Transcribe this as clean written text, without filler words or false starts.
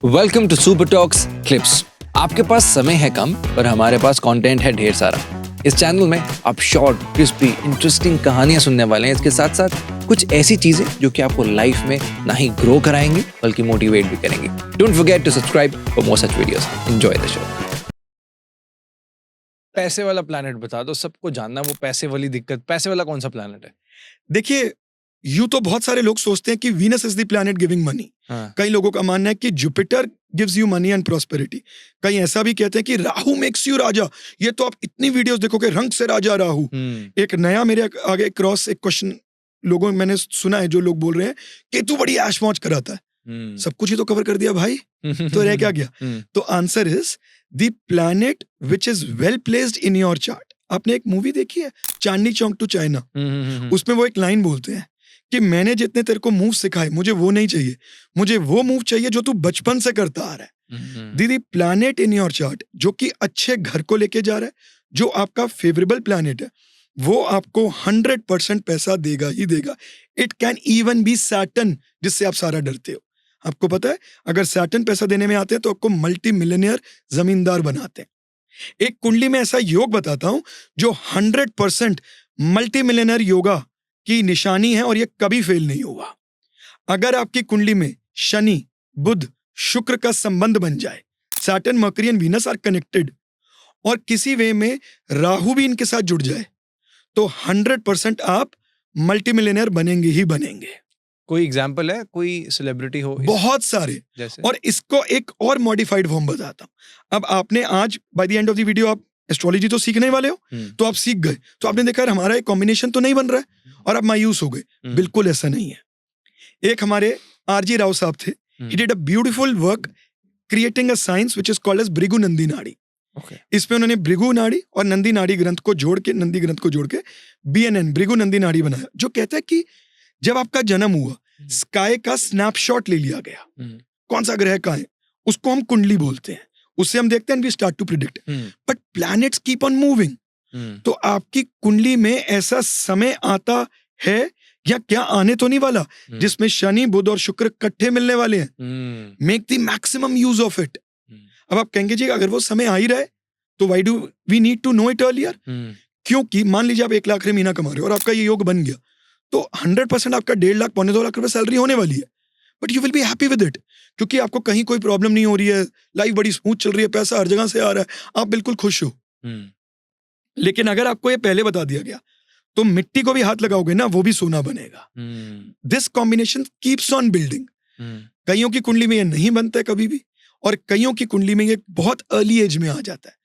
Welcome to Super Talks Clips. आपके पास समय है कम पर हमारे पास कंटेंट है ढेर सारा। इस चैनल में आप शॉर्ट, क्रिस्पी, इंटरेस्टिंग कहानियां सुनने वाले हैं। इसके साथ साथ कुछ ऐसी चीजें जो कि आपको लाइफ में ना ही ग्रो कराएंगे बल्कि मोटिवेट भी करेंगे। Don't forget to subscribe for more such videos. Enjoy the show. पैसे वाला प्लैनेट बता दो, सबको जानना वो पैसे वाली दिक्कत। पैसे वाला कौन सा प्लैनेट है? देखिए, यूं तो बहुत सारे लोग सोचते हैं कि Venus is the planet giving money. कई लोगों का मानना है कि Jupiter gives you money and prosperity. कई ऐसा भी कहते हैं कि राहु मेक्स यू राजा। ये तो आप इतनी वीडियोस देखोगे, रंग से राजा राहु। एक नया मेरे आगे क्रॉस एक क्वेश्चन लोगों मैंने सुना है, जो लोग बोल रहे हैं कि तू बड़ी ऐश मौज कराता है। सब कुछ ही तो कवर कर दिया भाई, तो रह क्या गया? तो answer is the planet which is well placed in your chart. आपने एक मूवी देखी है, चांदनी चौक टू चाइना? उसमें वो एक लाइन बोलते हैं कि मैंने जितने तेरे को मूव सिखाए, मुझे वो नहीं चाहिए, मुझे वो मूव चाहिए जो तू बचपन से करता आ रहा है। दीदी, प्लैनेट इन योर चार्ट जो कि अच्छे घर को लेके जा रहा है, जो आपका फेवरेबल प्लैनेट है, वो आपको 100% पैसा देगा ही देगा। It can even be Saturn, जिससे आप सारा डरते हो। आपको पता है, अगर सैटर्न पैसा देने में आते हैं तो आपको मल्टी मिलियनियर जमींदार बनाते हैं। एक कुंडली में ऐसा योग बताता हूं जो 100% मल्टी मिलियनियर योगा की निशानी है, और ये कभी फेल नहीं हुआ। अगर आपकी कुंडली में शनि, बुध, शुक्र का संबंध बन जाए, Saturn, Mercury and Venus are connected, और किसी वे में राहु भी इनके साथ जुड़ जाए, तो 100% आप मल्टी मिलियनियर बनेंगे ही बनेंगे। कोई एग्जाम्पल है? कोई सेलिब्रिटी हो? बहुत सारे। जैसे? और इसको एक और मॉडिफाइड फॉर्म बताता हूं। अब आपने आज by the end of the video आप एस्ट्रोलॉजी तो सीखने वाले हो, तो आप सीख गए, तो आपने देखा यार हमारा एक कॉम्बिनेशन तो नहीं बन रहा है, और आप मायूस हो गए। बिल्कुल ऐसा नहीं है। एक हमारे आरजी राव साहब थे, he did a beautiful work creating a science which is called as Bhrigu Nandi Nadi. इसमें उन्होंने भृगु नाड़ी और नंदी नाड़ी ग्रंथ को जोड़ के, नंदी ग्रंथ को जोड़ के BNN, भृगु नंदी नाड़ी बनाया, जो कहता है कि जब आपका जन्म हुआ, स्काई का स्नैपशॉट ले लिया गया, कौन सा ग्रह का है, उसको हम कुंडली बोलते हैं। उससे हम देखते हैं, we start to predict, but planets keep on moving. तो आपकी कुंडली में ऐसा समय आता है या क्या आने तो नहीं वाला, जिसमें शनि, बुध और शुक्र इकट्ठे मिलने वाले हैं। Make the maximum use of it. अब आप कहेंगे जी, अगर वो समय आ ही रहा है तो why do we need to know it earlier? क्योंकि मान लीजिए आप 1 लाख महीना कमा रहे हो और आपका ये योग बन गया, तो 100% आपका 1.5 लाख, 1.25 लाख रुपए सैलरी होने वाली है, but you will be happy with it, क्योंकि आपको कहीं कोई प्रॉब्लम नहीं हो रही है, लाइफ बड़ी स्मूथ चल रही है, पैसा हर जगह से आ रहा है, आप बिल्कुल खुश हो। लेकिन अगर आपको ये पहले बता दिया गया, तो मिट्टी को भी हाथ लगाओगे ना, वो भी सोना बनेगा। This combination keeps on building. कईयों की कुंडली में ये नहीं बनता है कभी भी, और कईयों की कुंडली में ये बहुत अर्ली एज में आ जाता है।